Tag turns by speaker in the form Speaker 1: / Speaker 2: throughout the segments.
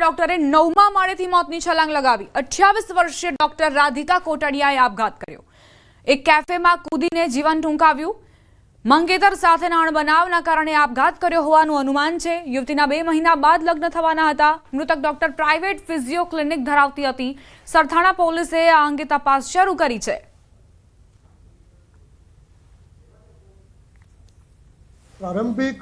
Speaker 1: ડોક્ટરે 9મા માળેથી મોતની છલાંગ લગાવી। 28 વર્ષીય ડોક્ટર રાધિકા કોટડિયાએ આપઘાત કર્યો। એક કેફેમાં કૂદીને જીવન ટૂંકાવ્યું। મંગેતર સાથેના અણબનાવના કારણે આપઘાત કર્યો હોવાનું અનુમાન છે। યુવતીના 2 મહિના બાદ લગ્ન થવાના હતા। મૃતક ડોક્ટર પ્રાઇવેટ ફિઝિયો ક્લિનિક ધરાવતી હતી। સરથાણા પોલીસે આ અંગે તપાસ શરૂ કરી છે।
Speaker 2: પ્રારંભિક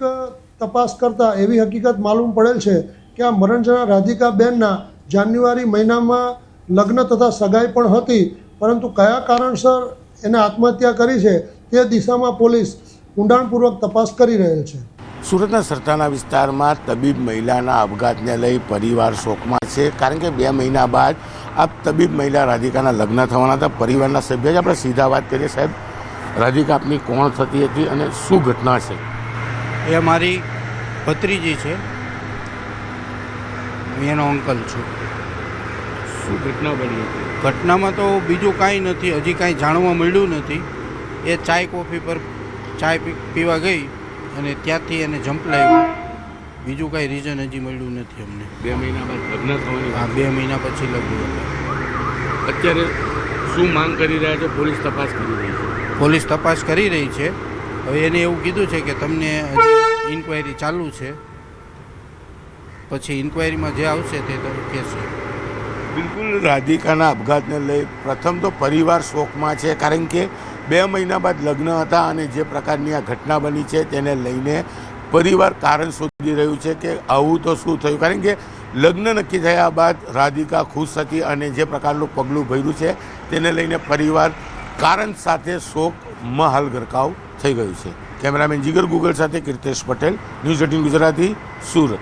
Speaker 2: તપાસ કરતા એવી હકીકત માલુમ પડેલ છે કે આ મરણજના રાધિકાબેનના જાન્યુઆરી મહિનામાં લગ્ન તથા સગાઈ પણ હતી, પરંતુ કયા કારણસર એને આત્મહત્યા કરી છે તે દિશામાં પોલીસ ઊંડાણપૂર્વક તપાસ કરી રહેલ છે।
Speaker 3: સુરતના સરથાણા વિસ્તારમાં તબીબ મહિલાના આપઘાતને લઈ પરિવાર શોકમાં છે, કારણ કે 2 મહિના બાદ આ તબીબ મહિલા રાધિકાના લગ્ન થવાના હતા। પરિવારના સભ્ય જ આપણે સીધા વાત કરીએ। સાહેબ, રાધિકા આપની કોણ થતી હતી અને શું ઘટના છે?
Speaker 4: એ મારી ભત્રીજી છે, એનો અંકલ છું।
Speaker 3: શું ઘટના બની હતી?
Speaker 4: ઘટનામાં તો બીજું કાંઈ નથી, હજી કાંઈ જાણવા મળ્યું નથી। એ ચાય કોફી પર ચાય પીવા ગઈ અને ત્યાંથી એને ઝંપલાવ્યું। બીજું કાંઈ રીઝન હજી મળ્યું નથી અમને।
Speaker 3: 2 મહિના બાદ લગ્ન થવાની?
Speaker 4: હા, 2 મહિના પછી લગ્ન હતા।
Speaker 3: અત્યારે શું માંગ કરી રહ્યા છે? પોલીસ તપાસ કરી રહી છે?
Speaker 4: પોલીસ તપાસ કરી રહી છે। હવે એને એવું કીધું છે કે તમને હજી ઇન્ક્વાયરી ચાલુ છે, પછી ઇન્ક્વાયરીમાં જે આવશે તે તમે કહેશે।
Speaker 3: બિલકુલ, રાધિકાના આપઘાતને લઈ પ્રથમ તો પરિવાર શોકમાં છે, કારણ કે 2 મહિના બાદ લગ્ન હતા અને જે પ્રકારની આ ઘટના બની છે તેને લઈને પરિવાર કારણ શોધી રહ્યું છે કે આવું તો શું થયું, કારણ કે લગ્ન નક્કી થયા બાદ રાધિકા ખુશ હતી અને જે પ્રકારનું પગલું ભર્યું છે તેને લઈને પરિવાર કારણ સાથે શોકમાં હાલ ગરકાવ થઈ ગયું છે। કેમેરામેન જીગર ગુગલ સાથે કીર્તેશ પટેલ, ન્યૂઝ 18 ગુજરાતી, સુરત।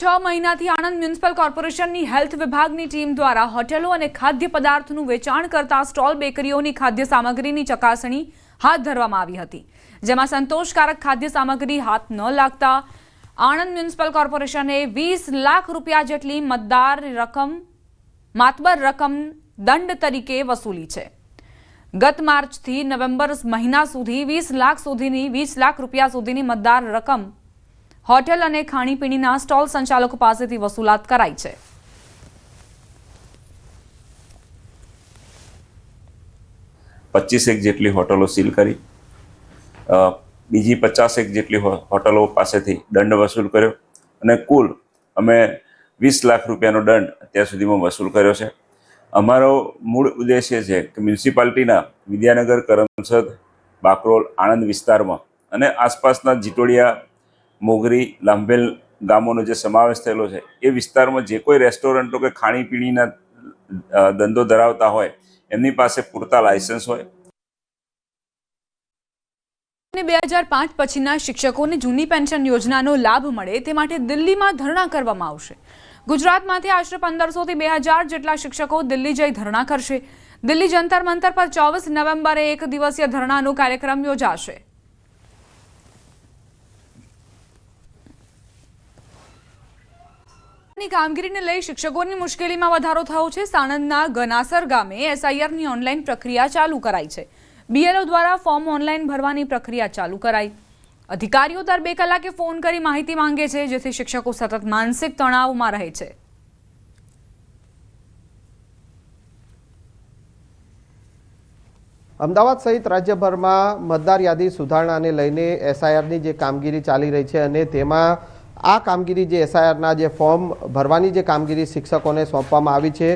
Speaker 1: 6 મહિનાથી આણંદ મ્યુનિસિપલ કોર્પોરેશનની હેલ્થ વિભાગની ટીમ દ્વારા હોટેલો અને ખાદ્ય પદાર્થનું વેચાણ કરતા સ્ટોલ બેકરીઓની ખાદ્ય સામગ્રીની ચકાસણી હાથ ધરવામાં આવી હતી, જેમાં સંતોષકારક ખાદ્ય સામગ્રી હાથ ન લાગતા આણંદ મ્યુનિસિપલ કોર્પોરેશને 20 લાખ રૂપિયા જેટલી માતબર રકમ દંડ તરીકે વસૂલી છે। ગત માર્ચથી નવેમ્બર મહિના સુધી 20 લાખ રૂપિયા સુધીની મતદાર રકમ હોટેલ અને ખાણીપીણીના સ્ટોલ સંચાલકો પાસેથી વસૂલાત કરાઈ છે।
Speaker 5: 25 જેટલી હોટલો સીલ કરી, બીજી 50 જેટલી હોટલો પાસેથી દંડ વસૂલ કર્યો અને કુલ અમે 20 લાખ રૂપિયાનો દંડ અત્યાર સુધીમાં વસૂલ કર્યો છે। અમારો મૂળ ઉદ્દેશ્ય છે કે મ્યુનિસિપાલિટીના વિદ્યાનગર, કરમસદ, બાકરોલ, આણંદ વિસ્તારમાં અને આસપાસના જીટોડિયા, મોગરી, લાંભેલ ગામોનો જે સમાવેશ થયેલો છે એ વિસ્તારમાં જે કોઈ રેસ્ટોરન્ટો કે ખાણીપીણીના ધંધો ધરાવતા હોય એમની પાસે પૂરતા લાયસન્સ હોય।
Speaker 1: 2005 પછીના શિક્ષકોને જૂની પેન્શન યોજનાનો લાભ મળે તે માટે દિલ્હીમાં ધરણા કરવામાં આવશે। ગુજરાતમાંથી આશરે 1500 થી 2000 જેટલા શિક્ષકો દિલ્હી જઈ ધરણા કરશે। દિલ્હી જંતર મંતર પર 24 નવેમ્બરે 1 દિવસીય ધરણાનો કાર્યક્રમ યોજાશે। કામગીરીને લઈ શિક્ષકોની મુશ્કેલીમાં વધારો થયો છે। સાણંદના ગનાસર ગામે એસઆઈઆરની ઓનલાઈન પ્રક્રિયા ચાલુ કરાઈ છે। બીએલઓ દ્વારા ફોર્મ ઓનલાઈન ભરવાની પ્રક્રિયા ચાલુ કરાઈ। અધિકારીઓ દર 2 કલાકે ફોન કરી માહિતી માંગે છે, જેથી શિક્ષકો સતત માનસિક તણાવમાં રહે છે।
Speaker 6: અમદાવાદ સહિત રાજ્યભરમાં મતદાર યાદી સુધારણાને લઈને એસઆઈઆરની જે કામગીરી ચાલી રહી છે અને તેમાં આ કામગીરી જે એસઆઈઆરના જે ફોર્મ ભરવાની જે કામગીરી શિક્ષકોને સોંપવામાં આવી છે,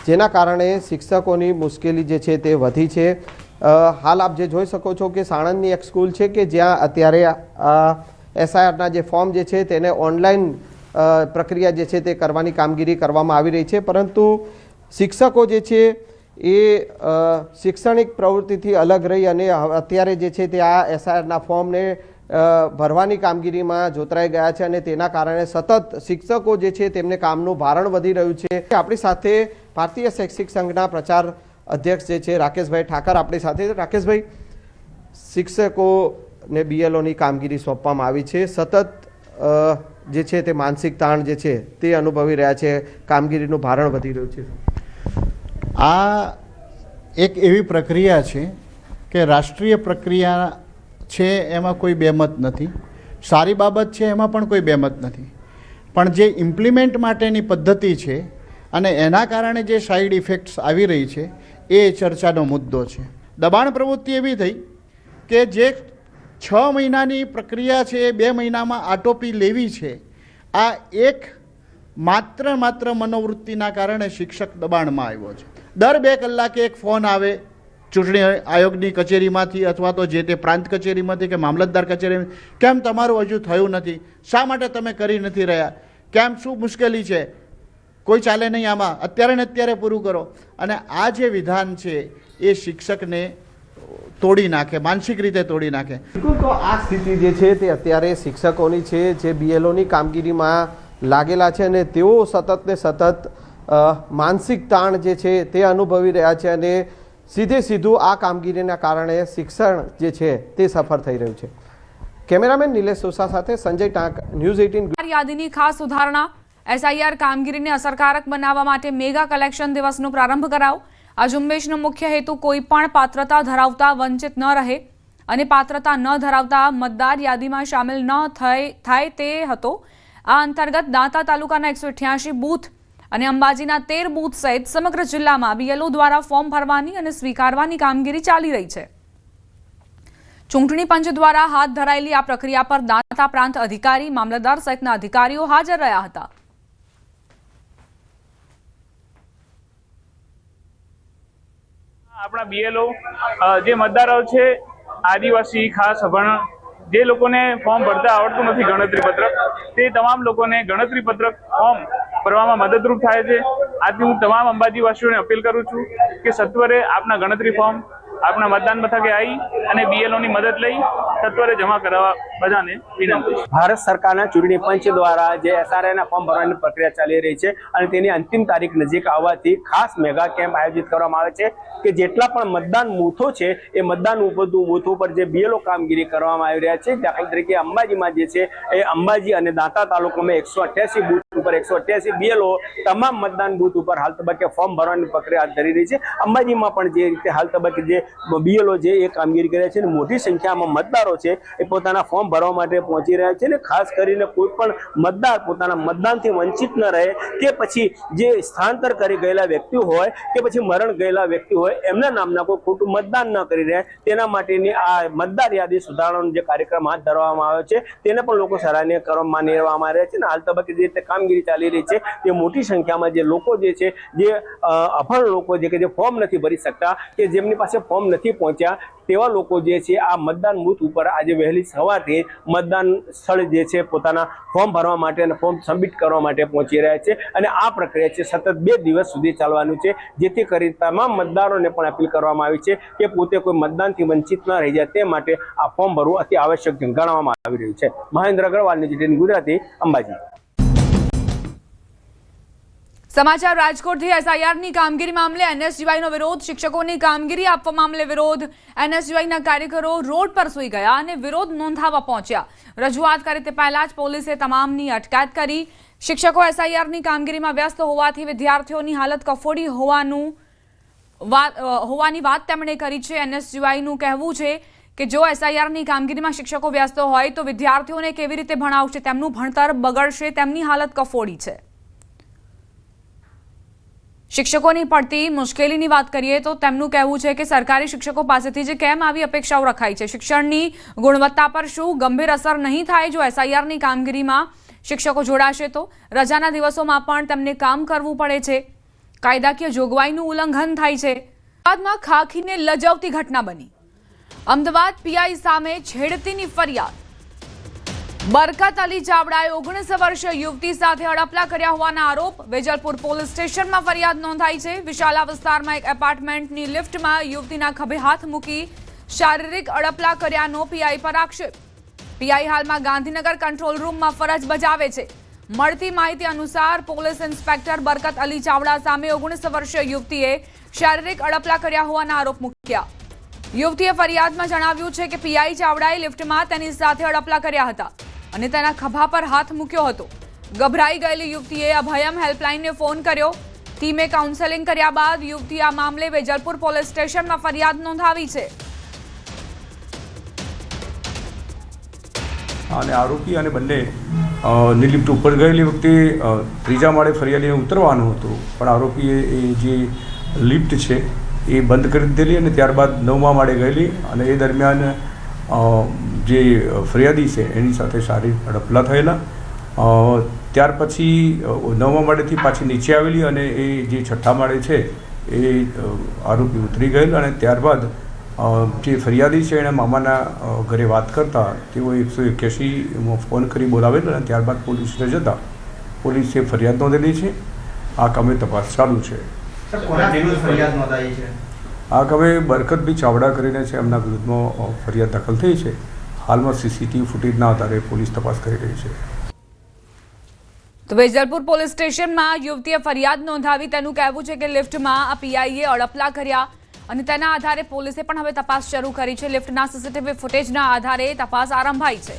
Speaker 6: જેના કારણે શિક્ષકોની મુશ્કેલી જે છે તે વધી છે। હાલ આપ જે જોઈ શકો છો કે સાણંદની એક સ્કૂલ છે કે જ્યાં અત્યારે એસઆઈઆરના જે ફોર્મ જે છે તેને ઓનલાઈન પ્રક્રિયા જે છે તે કરવાની કામગીરી કરવામાં આવી રહી છે, પરંતુ શિક્ષકો જે છે એ શૈક્ષણિક પ્રવૃત્તિથી અલગ રહી અને અત્યારે જે છે તે આ એસઆઈઆરના ફોર્મને ભરવાની કામગીરીમાં જોતરાઈ ગયા છે અને તેના કારણે સતત શિક્ષકો જે છે તેમને કામનું ભારણ વધી રહ્યું છે। આપણી સાથે ભારતીય શૈક્ષિક સંઘના પ્રચાર અધ્યક્ષ જે છે રાકેશભાઈ ઠાકર આપણી સાથે। રાકેશભાઈ, શિક્ષકોને બીએલઓની કામગીરી સોંપવામાં આવી છે, સતત જે છે તે માનસિક તાણ જે છે તે અનુભવી રહ્યા છે, કામગીરીનું ભારણ વધી રહ્યું છે।
Speaker 7: આ એક એવી પ્રક્રિયા છે કે રાષ્ટ્રીય પ્રક્રિયા છે, એમાં કોઈ બેમત નથી। સારી બાબત છે, એમાં પણ કોઈ બેમત નથી, પણ જે ઇમ્પ્લિમેન્ટ માટેની પદ્ધતિ છે અને એના કારણે જે સાઈડ ઇફેક્ટ્સ આવી રહી છે એ ચર્ચાનો મુદ્દો છે. દબાણ પ્રવૃત્તિ એવી થઈ કે જે 6 મહિનાની પ્રક્રિયા છે એ 2 મહિનામાં આટોપી લેવી છે. આ એક માત્ર મનોવૃત્તિના કારણે શિક્ષક દબાણમાં આવ્યો છે. દર 2 કલાકે એક ફોન આવે ચૂંટણી આયોગની કચેરીમાંથી અથવા તો જે તે પ્રાંત કચેરીમાંથી કે મામલતદાર કચેરીમાંથી, કેમ તમારું હજુ થયું નથી, શા માટે તમે કરી નથી રહ્યા, કેમ શું મુશ્કેલી છે, કોઈ ચાલે નહીં આમાં, અત્યારે ને અત્યારે પૂરું કરો. અને આ જે વિધાન છે એ શિક્ષકને તોડી નાખે, માનસિક રીતે તોડી નાખે.
Speaker 6: બિલકુલ, તો આ સ્થિતિ જે છે તે અત્યારે શિક્ષકોની છે, જે BLOની કામગીરીમાં લાગેલા છે અને તેઓ સતત ને સતત માનસિક તાણ જે છે તે અનુભવી રહ્યા છે અને સીધું આ કામગીરીના કારણે શિક્ષણ જે છે તે સફળ થઈ રહ્યું છે. કેમેરામેન નિલેશ સોસા સાથે સંજય ટાંક, ન્યૂઝ 18.
Speaker 1: યાદીની ખાસ સુધારણા, SIR કામગીરીને અસરકારક બનાવવા માટે મેગા કલેક્શન દિવસનો પ્રારંભ કરાવો. આ ઝુંબેશનો મુખ્ય હેતુ કોઈ પણ પાત્રતા ધરાવતા વંચિત ન રહે અને પાત્રતા ન ધરાવતા મતદાર યાદીમાં સામેલ ન થાય તે હતો. આ અંતર્ગત દાંતા તાલુકાના 188 બૂથ અને અંબાજીના 13 બૂથ સહિત સમગ્ર જિલ્લામાં BLO દ્વારા ફોર્મ ભરવાની અને સ્વીકારવાની કામગીરી ચાલી રહી છે. ચૂંટણી પંચ દ્વારા હાથ ધરાયેલી આ પ્રક્રિયા પર દાંતા પ્રાંત અધિકારી, મામલતદાર સહિતના અધિકારીઓ હાજર રહ્યા હતા.
Speaker 8: આપણા BLO જે મતદારો છે આદિવાસી, ખાસ અભણ, જે લોકોને ફોર્મ ભરતા આવડતું નથી ગણતરી પત્રક, તે તમામ લોકોને ગણતરી પત્રક ફોર્મ ભરવામાં મદદરૂપ થાય છે. આથી હું તમામ અંબાજીવાસીઓને અપીલ કરું છું કે સત્વરે આપના ગણતરી ફોર્મ આપના મતદાન મથકે આવી અને BLOની મદદ લઈ સત્વરે જમા કરાવવા બધાને વિનંતી.
Speaker 9: ભારત સરકારના ચૂંટણી પંચ દ્વારા જે SRIના ફોર્મ ભરવાની પ્રક્રિયા ચાલી રહી છે અને તેની અંતિમ તારીખ નજીક આવવાથી ખાસ મેગા કેમ્પ આયોજિત કરવામાં આવે છે કે જેટલા પણ મતદાન બૂથો છે એ મતદાન બૂથો પર જે BLO કામગીરી કરવામાં આવી રહ્યા છે. દાખલા તરીકે અંબાજીમાં જે છે એ અંબાજી અને દાંતા તાલુકામાં 188 બૂથ ઉપર 188 BLO તમામ મતદાન બૂથ ઉપર હાલ તબક્કે ફોર્મ ભરવાની પ્રક્રિયા હાથ ધરી રહી છે. અંબાજીમાં પણ જે રીતે હાલ તબક્કે જે BLO જે એ કામગીરી કરે છે અને મોટી સંખ્યામાં મતદારો છે એ પોતાના ફોર્મ ભરવા માટે પહોંચી રહ્યા છે. અને ખાસ કરીને કોઈ પણ મતદાર પોતાના મતદાનથી વંચિત ન રહે કે પછી જે સ્થળાંતર કરી ગયેલા વ્યક્તિ હોય કે પછી મરણ ગયેલા વ્યક્તિ હોય એમના નામના કોઈ ખોટું મતદાન ન કરી રહે તેના માટેની આ મતદાર યાદી સુધારણાનો જે કાર્યક્રમ હાથ ધરવામાં આવ્યો છે તેને પણ લોકો સરાહનીય કરવામાં માની રહેવામાં આવ્યા છે. અને હાલ તબક્કે જે રીતે કામગીરી ચાલી રહી છે તે મોટી સંખ્યામાં જે લોકો જે છે જે અભણ લોકો જે કે જે ફોર્મ નથી ભરી શકતા કે જેમની પાસે ફોર્મ નથી પહોંચ્યા તેવા લોકો જે છે આ મતદાન બૂથ ઉપર આજે વહેલી સવારથી મતદાન સ્થળ જે છે પોતાના ફોર્મ ભરવા માટે અને ફોર્મ સબમિટ કરવા માટે પહોંચી રહ્યા છે. અને આ પ્રક્રિયા છે સતત 2 દિવસ સુધી ચાલવાનું છે, જેથી કરી તમામ મતદારોને પણ અપીલ કરવામાં આવી છે કે પોતે કોઈ મતદાનથી વંચિત ન રહી જાય તે માટે આ ફોર્મ ભરવું અતિ આવશ્યક ગણવામાં આવી રહ્યું છે. મહેન્દ્ર અગ્રવાલ, ન્યૂઝ 18 ગુજરાતી, અંબાજી.
Speaker 1: સમાચાર રાજકોટથી. SIRની કામગીરી મામલે NSGYનો વિરોધ, શિક્ષકોની કામગીરી આપવા મામલે વિરોધ. NSGYના કાર્યકરો રોડ પર સૂઈ ગયા અને વિરોધ નોંધાવવા પહોંચ્યા. રજૂઆત કરી તે પહેલા જ પોલીસે તમામની અટકાયત કરી. શિક્ષકો SIRની કામગીરીમાં વ્યસ્ત હોવાથી વિદ્યાર્થીઓની હાલત કફોડી હોવાની વાત તેમણે કરી છે. NSGYનું કહેવું છે કે જો SIRની કામગીરીમાં શિક્ષકો વ્યસ્ત હોય તો વિદ્યાર્થીઓને કેવી રીતે ભણાવશે, તેમનું ભણતર બગડશે, તેમની હાલત કફોડી છે. શિક્ષકોની પડતી મુશ્કેલીની વાત કરીએ તો તેમનું કહેવું છે કે સરકારી શિક્ષકો પાસેથી જ કેમ આવી અપેક્ષાઓ રખાઈ છે. શિક્ષણની ગુણવત્તા પર શું ગંભીર અસર નહીં થાય જો SIRની કામગીરીમાં શિક્ષકો જોડાશે તો? રજાના દિવસોમાં પણ તેમને કામ કરવું પડે છે. કાયદાકીય જોગવાઈનું ઉલ્લંઘન થાય છે. અમદાવાદમાં ખાખીને લજવતી ઘટના બની. અમદાવાદ PI સામે છેડતીની ફરિયાદ. બરકત અલી ચાવડાએ 19 વર્ષીય યુવતી સાથે અડપલા કર્યા હોવાના આરોપ. વેજલપુર પોલીસ સ્ટેશનમાં ફરિયાદ નોંધાઈ છે. વિશાલા વિસ્તારમાં એક એપાર્ટમેન્ટની લિફ્ટમાં યુવતીના ખભે હાથ મૂકી શારીરિક અડપલા કર્યાનો PI પર આક્ષેપ. PI હાલમાં ગાંધીનગર કંટ્રોલ રૂમમાં ફરજ બજાવે છે. મળતી માહિતી અનુસાર પોલીસ ઇન્સ્પેક્ટર બરકત અલી ચાવડા સામે 19 વર્ષીય યુવતીએ શારીરિક અડપલા કર્યા હોવાના આરોપ મૂક્યા. યુવતીએ ફરિયાદમાં જણાવ્યું છે કે PI ચાવડાએ લિફ્ટમાં તેની સાથે અડપલા કર્યા હતા અને તેના ખભા પર હાથ મૂક્યો હતો. ગભરાઈ ગયેલી યુવતીએ અભયમ હેલ્પલાઇનને ફોન કર્યો. ટીમે કાઉન્સેલિંગ કર્યા બાદ યુવતી આ મામલે વેજલપુર પોલીસ સ્ટેશનમાં ફરિયાદ નોંધાવી છે.
Speaker 10: અને આરોપી અને બંને ની લિફ્ટ ઉપર ગયેલી વખતે ત્રીજા માળે ફરિયાદીને ઉતરવાનું હતું, પણ આરોપીએ એ જે લિફ્ટ છે એ બંધ કરી દીધેલી અને ત્યારબાદ 9મા માળે ગયેલી અને એ દરમિયાન જે ફરિયાદી છે એની સાથે શારીરિક હડપલા થયેલા. ત્યાર પછી 9મા માળેથી પાછી નીચે આવેલી અને એ જે 6ઠ્ઠા માળે છે એ આરોપી ઉતરી ગયેલ અને ત્યારબાદ જે ફરિયાદી છે એણે મામાના ઘરે વાત કરતા તેઓ 181માં ફોન કરી બોલાવેલ અને ત્યારબાદ પોલીસ સ્ટેશન જતાં પોલીસે ફરિયાદ નોંધેલી છે. આ કામે તપાસ ચાલુ છે. આ કામે બરકતભાઈ ચાવડા કરીને છે, એમના વિરુદ્ધમાં ફરિયાદ દાખલ થઈ છે. હાલમાં સીસીટીવી ફૂટેજના આધારે પોલીસ તપાસ કરી રહી છે.
Speaker 1: તો વેજલપુર પોલીસ સ્ટેશનમાં યુવતીએ ફરિયાદ નોંધાવી. તેનું કહેવું છે કે લિફ્ટમાં આ પીઆઈએ અડપલા કર્યા અને તેના આધારે પોલીસે પણ હવે તપાસ શરૂ કરી છે. લિફ્ટના સીસીટીવી ફૂટેજના આધારે તપાસ આરંભાઈ છે.